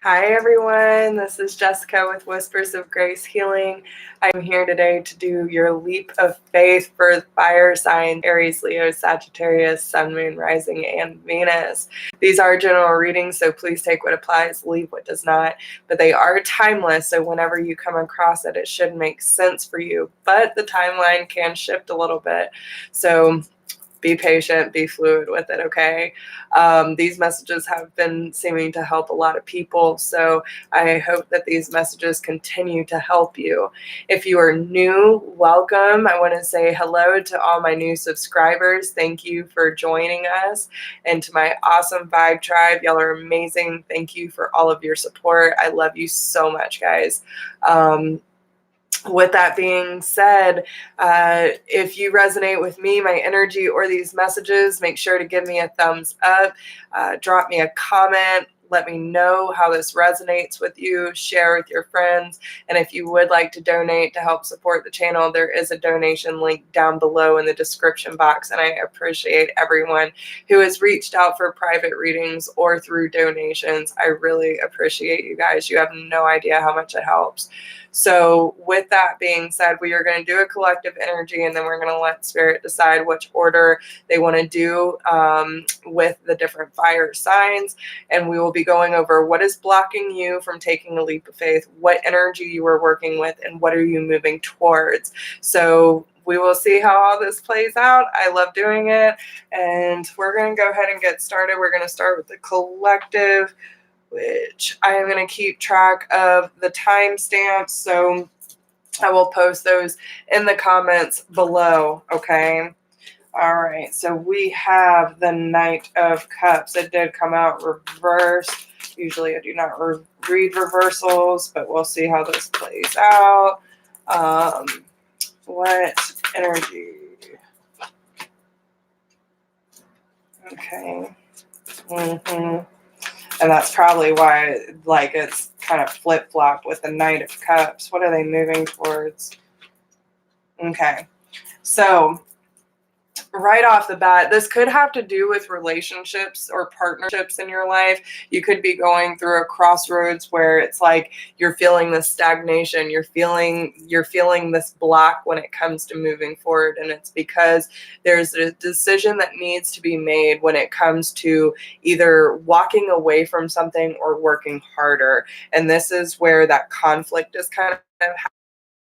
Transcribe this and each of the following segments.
Hi everyone, this is Jessica with Whispers of Grace Healing. I'm here today to do your leap of faith for fire signs, Aries, Leo, Sagittarius, Sun, Moon, Rising, and Venus. These are general readings, so please take what applies, leave what does not. But they are timeless, so whenever you come across it, it should make sense for you. But the timeline can shift a little bit. So be patient, be fluid with it, okay? These messages have been seeming to help a lot of people, so I hope that these messages continue to help you. If you are new, welcome. I want to say hello to all my new subscribers. Thank you for joining us. And to my awesome Vibe Tribe, y'all are amazing. Thank you for all of your support. I love you so much, guys. With that being said, if you resonate with me, my energy, or these messages, make sure to give me a thumbs up, drop me a comment, let me know how this resonates with you, share with your friends, and if you would like to donate to help support the channel, there is a donation link down below in the description box, and I appreciate everyone who has reached out for private readings or through donations. I really appreciate you guys. You have no idea how much it helps. So with that being said, we are going to do a collective energy, and then we're going to let Spirit decide which order they want to do with the different fire signs. And we will be going over what is blocking you from taking a leap of faith, what energy you are working with, and what are you moving towards. So we will see how all this plays out. I love doing it. And we're going to go ahead and get started. We're going to start with the collective, which I am going to keep track of the timestamps, so I will post those in the comments below, okay? All right, so we have the Knight of Cups. It did come out reversed. Usually I do not read reversals, but we'll see how this plays out. What energy? Okay. And that's probably why, like, it's kind of flip-flop with the Knight of Cups. What are they moving towards? Okay. So right off the bat, this could have to do with relationships or partnerships in your life. You could be going through a crossroads where it's like you're feeling this stagnation, you're feeling this block when it comes to moving forward, and it's because there's a decision that needs to be made when it comes to either walking away from something or working harder. And this is where that conflict is kind of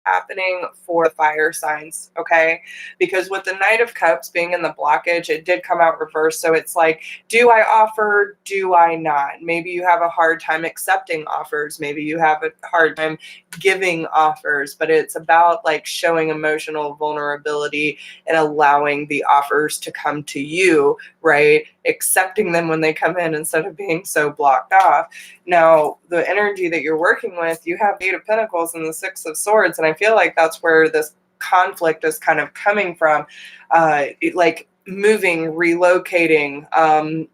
happening for the fire signs, okay? Because with the Knight of Cups being in the blockage, it did come out reversed. So it's like, do I offer? Do I not? Maybe you have a hard time accepting offers. Maybe you have a hard time giving offers, but it's about like showing emotional vulnerability and allowing the offers to come to you, right? Accepting them when they come in instead of being so blocked off. Now, the energy that you're working with, you have 8 of Pentacles and the 6 of Swords, and I feel like that's where this conflict is kind of coming from, like moving, relocating.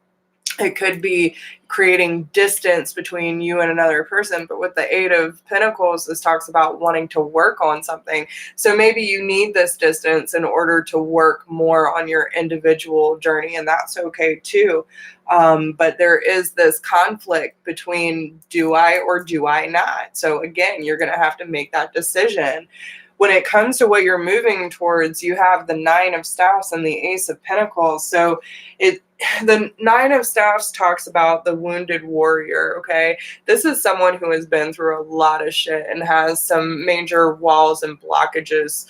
It could be creating distance between you and another person, but with the 8 of Pentacles, this talks about wanting to work on something. So maybe you need this distance in order to work more on your individual journey, and that's okay too. But there is this conflict between do I or do I not? So again, you're going to have to make that decision. When it comes to what you're moving towards, you have the 9 of Staffs and the Ace of Pentacles. So the 9 of Staffs talks about the wounded warrior, okay? This is someone who has been through a lot of shit and has some major walls and blockages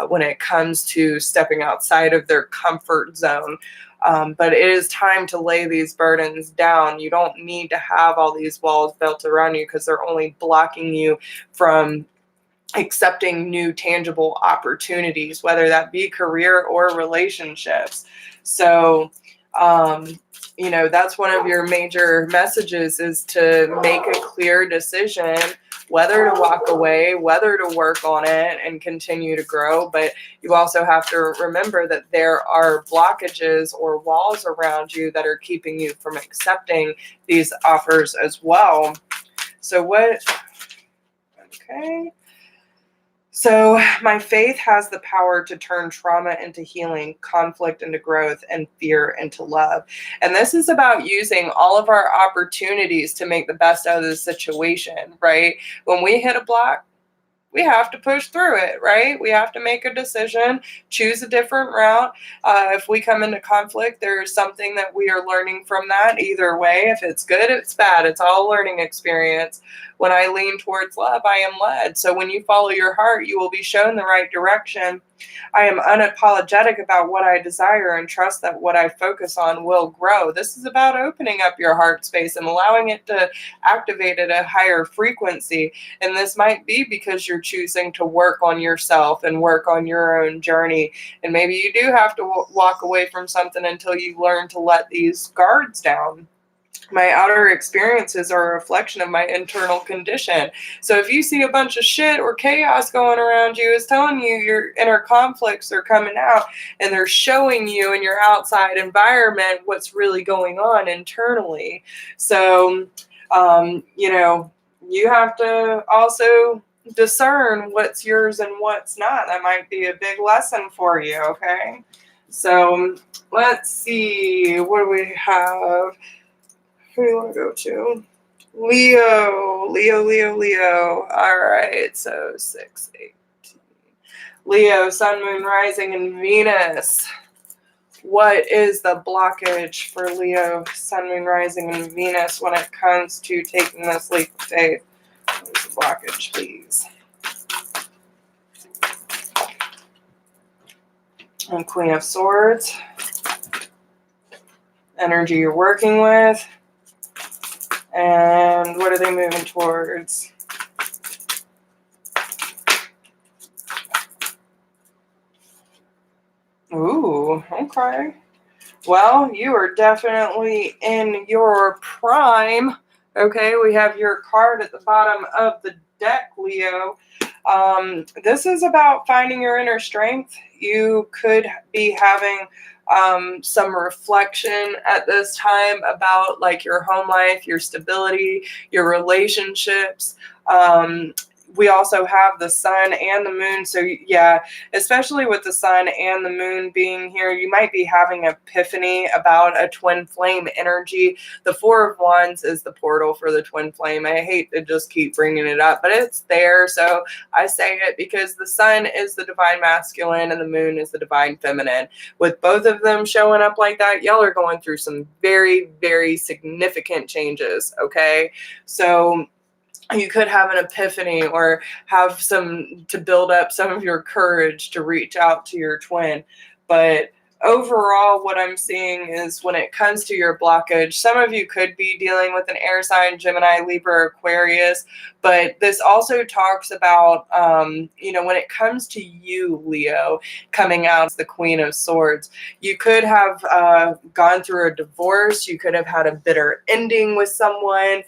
when it comes to stepping outside of their comfort zone. But it is time to lay these burdens down. You don't need to have all these walls built around you because they're only blocking you from accepting new tangible opportunities, whether that be career or relationships. So, you know, that's one of your major messages, is to make a clear decision whether to walk away, whether to work on it and continue to grow. But you also have to remember that there are blockages or walls around you that are keeping you from accepting these offers as well. So what? Okay. So, my faith has the power to turn trauma into healing, conflict into growth, and fear into love. And this is about using all of our opportunities to make the best out of the situation, right? When we hit a block, we have to push through it, right? We have to make a decision, choose a different route. If we come into conflict, there's something that we are learning from that either way. If it's good, it's bad. It's all a learning experience. When I lean towards love, I am led. So when you follow your heart, you will be shown the right direction. I am unapologetic about what I desire and trust that what I focus on will grow. This is about opening up your heart space and allowing it to activate at a higher frequency. And this might be because you're choosing to work on yourself and work on your own journey. And maybe you do have to walk away from something until you learn to let these guards down. My outer experiences are a reflection of my internal condition. So if you see a bunch of shit or chaos going around you, it's telling you your inner conflicts are coming out, and they're showing you in your outside environment what's really going on internally. So, you have to also discern what's yours and what's not. That might be a big lesson for you, okay? So let's see, what do we have? Who do you want to go to? Leo, Leo, Leo, Leo. All right, so 6, 8. Leo, Sun, Moon, Rising, and Venus. What is the blockage for Leo, Sun, Moon, Rising, and Venus when it comes to taking this leap of faith? What is the blockage, please? And Queen of Swords. Energy you're working with. And what are they moving towards? Ooh, okay. Well, you are definitely in your prime. Okay, we have your card at the bottom of the deck, Leo. This is about finding your inner strength. You could be having some reflection at this time about like your home life, your stability, your relationships. We also have the sun and the moon. So yeah, especially with the sun and the moon being here, you might be having an epiphany about a twin flame energy. The Four of Wands is the portal for the twin flame. I hate to just keep bringing it up, but it's there. So I say it because the sun is the divine masculine and the moon is the divine feminine. With both of them showing up like that, y'all are going through some very, very significant changes, okay? So you could have an epiphany or have some to build up some of your courage to reach out to your twin. But overall, what I'm seeing is when it comes to your blockage, some of you could be dealing with an air sign, Gemini, Libra, Aquarius. But this also talks about, when it comes to you, Leo, coming out as the Queen of Swords, you could have gone through a divorce. You could have had a bitter ending with someone,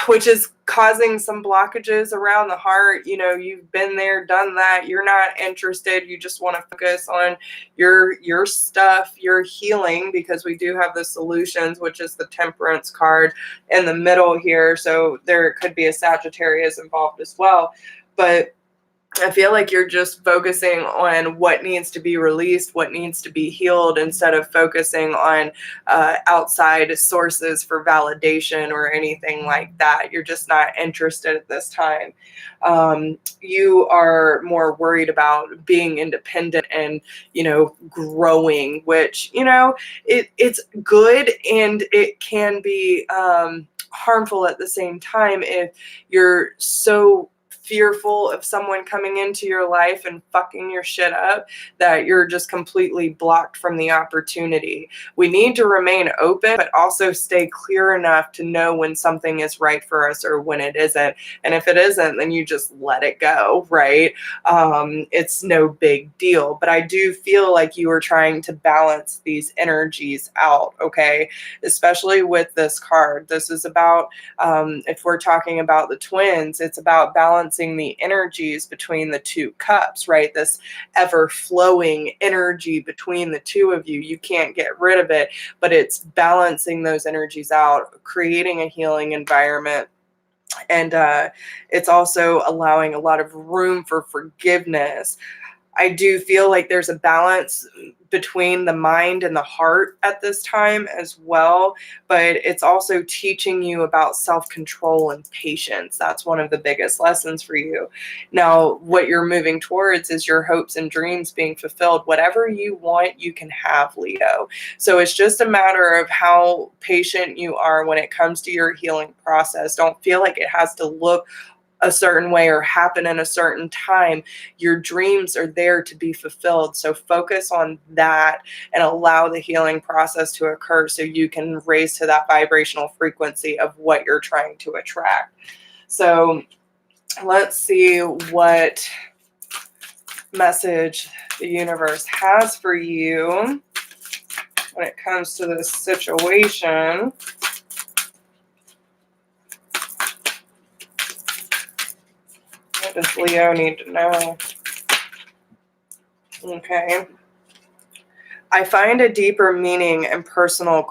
which is causing some blockages around the heart. You've been there, done that. You're not interested. You just want to focus on your stuff, your healing, because we do have the solutions, which is the Temperance card in the middle here. So there could be a Sagittarius involved as well. But I feel like you're just focusing on what needs to be released, what needs to be healed, instead of focusing on outside sources for validation or anything like that. You're just not interested at this time. You are more worried about being independent and, growing, which, it's good, and it can be harmful at the same time if you're so fearful of someone coming into your life and fucking your shit up that you're just completely blocked from the opportunity. We need to remain open, but also stay clear enough to know when something is right for us or when it isn't. And if it isn't, then you just let it go, right? It's no big deal. But I do feel like you are trying to balance these energies out, okay? Especially with this card. This is about, if we're talking about the twins, it's about balancing the energies between the two cups, right? This ever flowing energy between the two of you. You can't get rid of it, but it's balancing those energies out, creating a healing environment. And it's also allowing a lot of room for forgiveness. I do feel like there's a balance between the mind and the heart at this time as well, but it's also teaching you about self-control and patience. That's one of the biggest lessons for you. Now, what you're moving towards is your hopes and dreams being fulfilled. Whatever you want, you can have, Leo. So it's just a matter of how patient you are when it comes to your healing process. Don't feel like it has to look a certain way or happen in a certain time. Your dreams are there to be fulfilled. So focus on that and allow the healing process to occur so you can raise to that vibrational frequency of what you're trying to attract. So let's see what message the universe has for you when it comes to this situation. What does Leo need to know? Okay. I find a deeper meaning and personal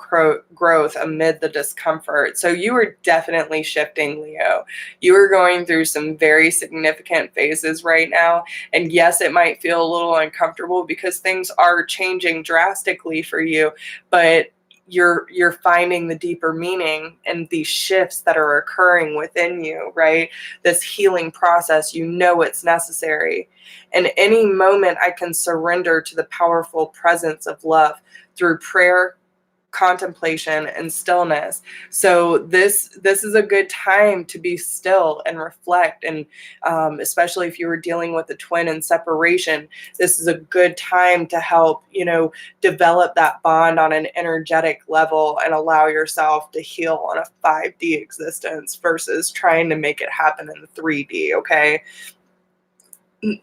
growth amid the discomfort. So you are definitely shifting, Leo. You are going through some very significant phases right now. And yes, it might feel a little uncomfortable because things are changing drastically for you, but you're finding the deeper meaning and these shifts that are occurring within you, right? This healing process, you know it's necessary. In any moment, I can surrender to the powerful presence of love through prayer, contemplation, and stillness. So this is a good time to be still and reflect. And especially if you were dealing with a twin and separation, this is a good time to help, develop that bond on an energetic level and allow yourself to heal on a 5D existence versus trying to make it happen in 3D. Okay.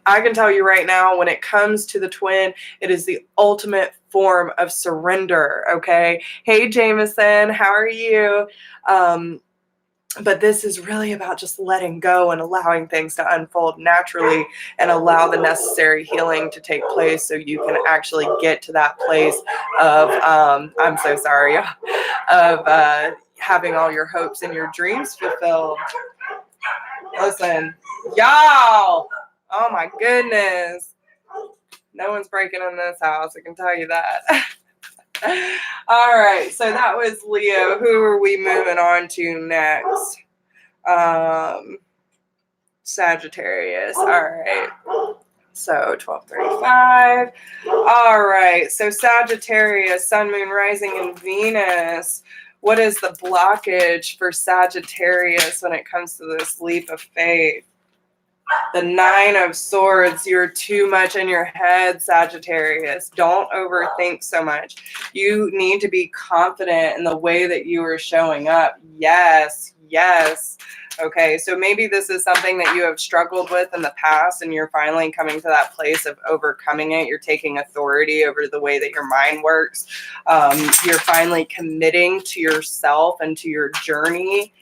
I can tell you right now, when it comes to the twin, it is the ultimate form of surrender, okay? Hey, Jameson, how are you? But this is really about just letting go and allowing things to unfold naturally and allow the necessary healing to take place so you can actually get to that place of, I'm so sorry, of having all your hopes and your dreams fulfilled. Listen, y'all. Oh my goodness. No one's breaking in this house, I can tell you that. All right, so that was Leo. Who are we moving on to next? Sagittarius. All right. So 12:35. All right. So Sagittarius, Sun, Moon, Rising, and Venus. What is the blockage for Sagittarius when it comes to this leap of faith? The 9 of Swords. You're too much in your head, Sagittarius. Don't overthink so much. You need to be confident in the way that you are showing up. Yes, yes. Okay, so maybe this is something that you have struggled with in the past and you're finally coming to that place of overcoming it. You're taking authority over the way that your mind works. You're finally committing to yourself and to your journey.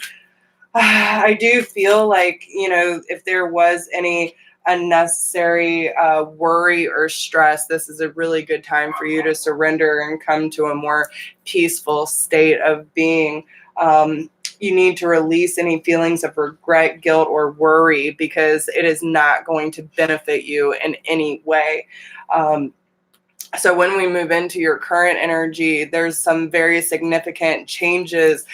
I do feel like, if there was any unnecessary worry or stress, this is a really good time for you to surrender and come to a more peaceful state of being. You need to release any feelings of regret, guilt, or worry because it is not going to benefit you in any way. So when we move into your current energy, there's some very significant changes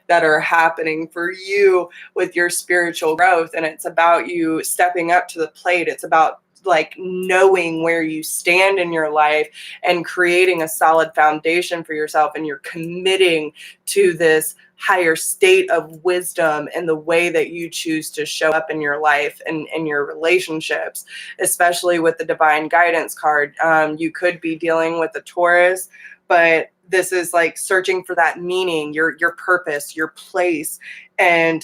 that are happening for you with your spiritual growth. And it's about you stepping up to the plate. It's about like knowing where you stand in your life and creating a solid foundation for yourself. And you're committing to this higher state of wisdom in the way that you choose to show up in your life and in your relationships, especially with the divine guidance card. You could be dealing with a Taurus, but this is like searching for that meaning, your purpose, your place, and,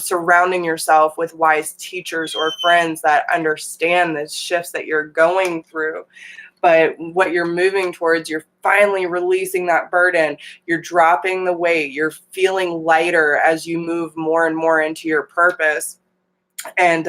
surrounding yourself with wise teachers or friends that understand the shifts that you're going through. But what you're moving towards, you're finally releasing that burden. You're dropping the weight. You're feeling lighter as you move more and more into your purpose. And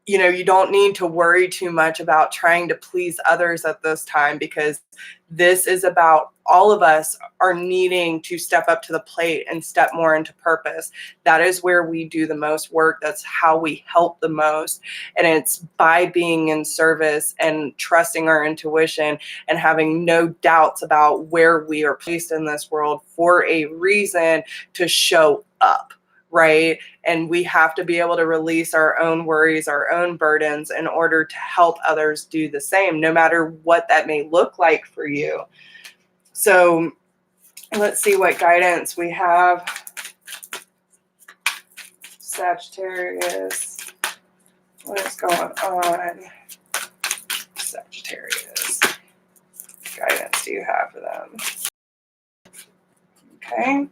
you don't need to worry too much about trying to please others at this time, because this is about all of us are needing to step up to the plate and step more into purpose. That is where we do the most work. That's how we help the most. And it's by being in service and trusting our intuition and having no doubts about where we are placed in this world for a reason to show up. Right? And we have to be able to release our own worries, our own burdens in order to help others do the same, no matter what that may look like for you. So let's see what guidance we have. Sagittarius. What is going on? Sagittarius. What guidance do you have for them? Okay.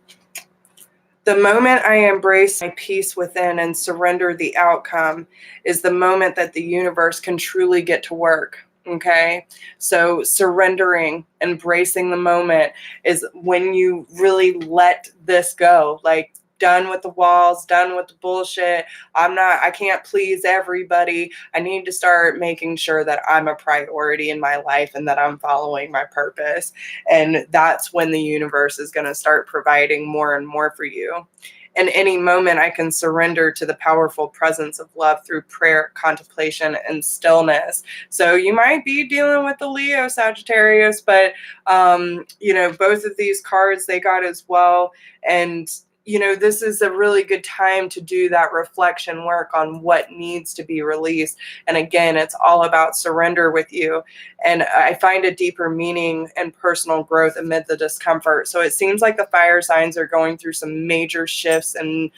The moment I embrace my peace within and surrender the outcome is the moment that the universe can truly get to work. Okay. So surrendering, embracing the moment is when you really let this go. Like, done with the walls, done with the bullshit. I can't please everybody. I need to start making sure that I'm a priority in my life and that I'm following my purpose. And that's when the universe is going to start providing more and more for you. In any moment, I can surrender to the powerful presence of love through prayer, contemplation, and stillness. So you might be dealing with the Leo Sagittarius, but, both of these cards they got as well. And this is a really good time to do that reflection work on what needs to be released. And again, it's all about surrender with you. And I find a deeper meaning and personal growth amid the discomfort. So it seems like the fire signs are going through some major shifts and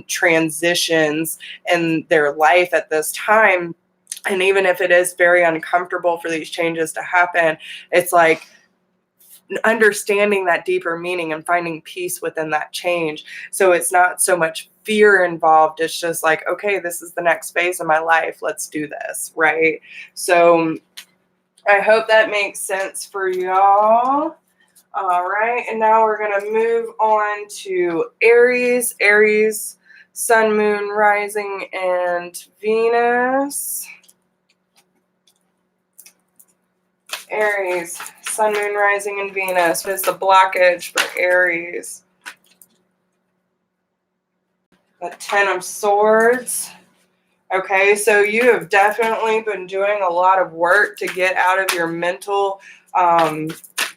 transitions in their life at this time. And even if it is very uncomfortable for these changes to happen, it's like understanding that deeper meaning and finding peace within that change. So it's not so much fear involved. It's just like, okay, this is the next phase of my life. Let's do this. Right. So I hope that makes sense for y'all. All right. And now we're going to move on to Aries. Aries, Sun, Moon, Rising, and Venus. Aries, Sun, Moon, Rising, and Venus. What is the blockage for Aries? The Ten of Swords. Okay, so you have definitely been doing a lot of work to get out of your mental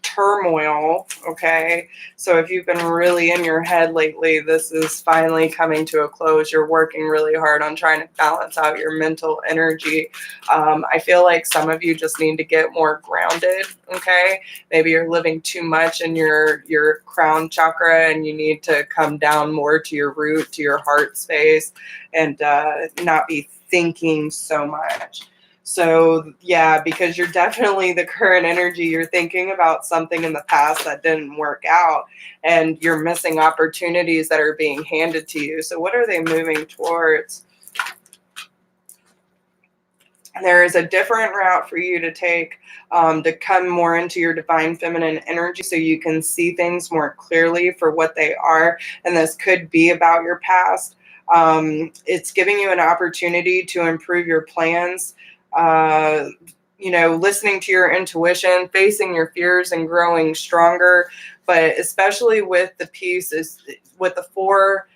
turmoil. Okay, so if you've been really in your head lately, this is finally coming to a close. You're working really hard on trying to balance out your mental energy. I feel like some of you just need to get more grounded. Okay, maybe you're living too much in your crown chakra and you need to come down more to your root, to your heart space, and not be thinking so much. So yeah, because you're definitely the current energy, you're thinking about something in the past that didn't work out and you're missing opportunities that are being handed to you. So what are they moving towards? There is a different route for you to take to come more into your divine feminine energy so you can see things more clearly for what they are. And this could be about your past. It's giving you an opportunity to improve your plans, listening to your intuition, facing your fears and growing stronger. But especially with the piece is with the 4,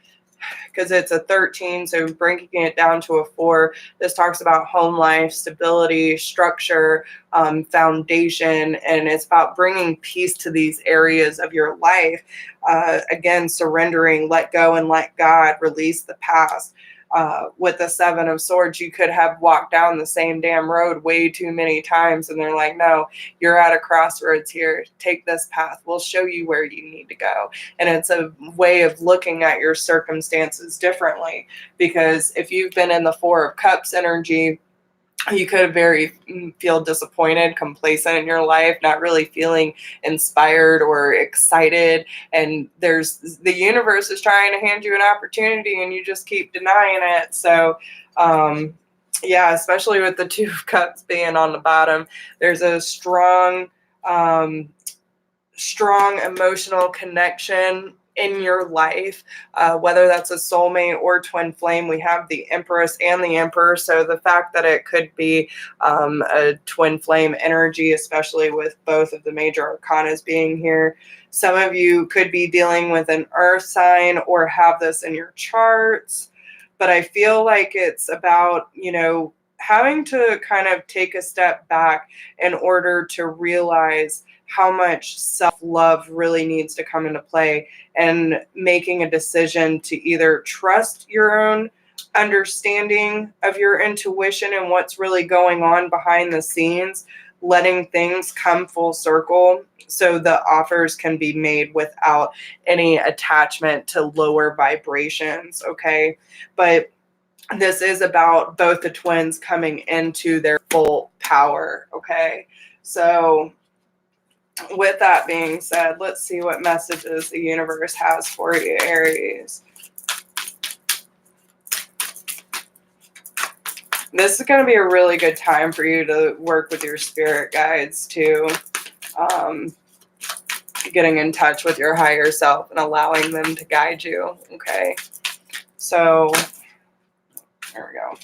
because it's a 13, so breaking it down to a 4, this talks about home life, stability, structure, foundation, and it's about bringing peace to these areas of your life. Again, surrendering, let go and let God, release the past. With the 7 of Swords, you could have walked down the same damn road way too many times, and they're like, no, you're at a crossroads here. Take this path. We'll show you where you need to go. And it's a way of looking at your circumstances differently, because if you've been in the 4 of Cups energy, you could feel disappointed, complacent in your life, not really feeling inspired or excited. And the universe is trying to hand you an opportunity and you just keep denying it. So, yeah, especially with the 2 of Cups being on the bottom, there's a strong emotional connection in your life, whether that's a soulmate or twin flame. We have the Empress and the Emperor, so the fact that it could be a twin flame energy, especially with both of the major arcanas being here. Some of you could be dealing with an earth sign or have this in your charts, but I feel like it's about, you know, having to kind of take a step back in order to realize how much self-love really needs to come into play, and making a decision to either trust your own understanding of your intuition and what's really going on behind the scenes, letting things come full circle so the offers can be made without any attachment to lower vibrations, okay? But this is about both the twins coming into their full power, okay? So with that being said, let's see what messages the universe has for you, Aries. This is going to be a really good time for you to work with your spirit guides too. Getting in touch with your higher self and allowing them to guide you, okay? So, there we go.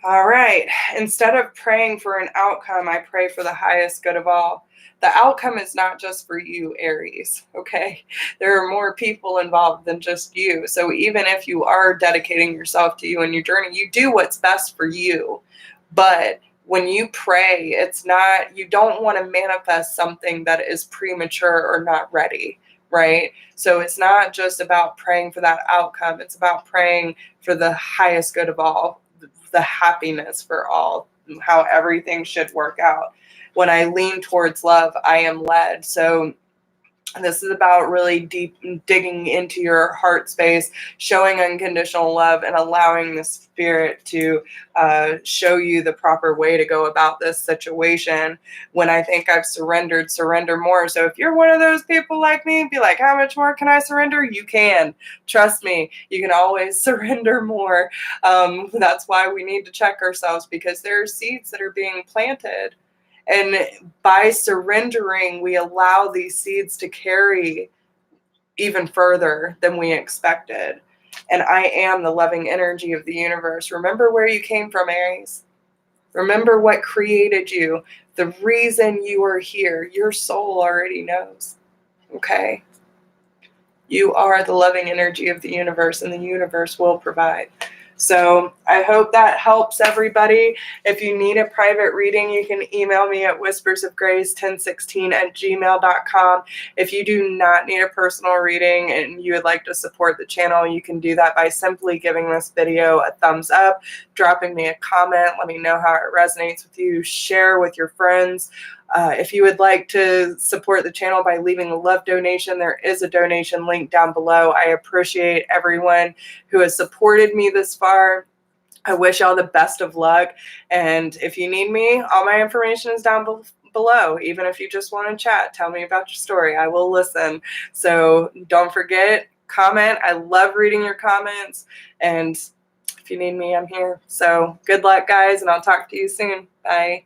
All right. Instead of praying for an outcome, I pray for the highest good of all. The outcome is not just for you, Aries, okay? There are more people involved than just you. So even if you are dedicating yourself to you and your journey, you do what's best for you. But when you pray, it's not, you don't want to manifest something that is premature or not ready, right? So it's not just about praying for that outcome. It's about praying for the highest good of all, the happiness for all, how everything should work out. When I lean towards love, I am led. So this is about really deep digging into your heart space, showing unconditional love, and allowing the spirit to show you the proper way to go about this situation. When I think I've surrendered, surrender more. So if you're one of those people like me, be like, how much more can I surrender? You can. Trust me, you can always surrender more. That's why we need to check ourselves, because there are seeds that are being planted. And by surrendering, we allow these seeds to carry even further than we expected. And I am the loving energy of the universe. Remember where you came from, Aries. Remember what created you. The reason you are here, your soul already knows. Okay? You are the loving energy of the universe, and the universe will provide. So I hope that helps everybody. If you need a private reading, you can email me at whispersofgrace1016@gmail.com. If you do not need a personal reading and you would like to support the channel, you can do that by simply giving this video a thumbs up, dropping me a comment, let me know how it resonates with you, share with your friends. If you would like to support the channel by leaving a love donation, there is a donation link down below. I appreciate everyone who has supported me this far. I wish y'all the best of luck. And if you need me, all my information is down below. Even if you just want to chat, tell me about your story. I will listen. So don't forget, comment. I love reading your comments. And if you need me, I'm here. So good luck, guys, and I'll talk to you soon. Bye.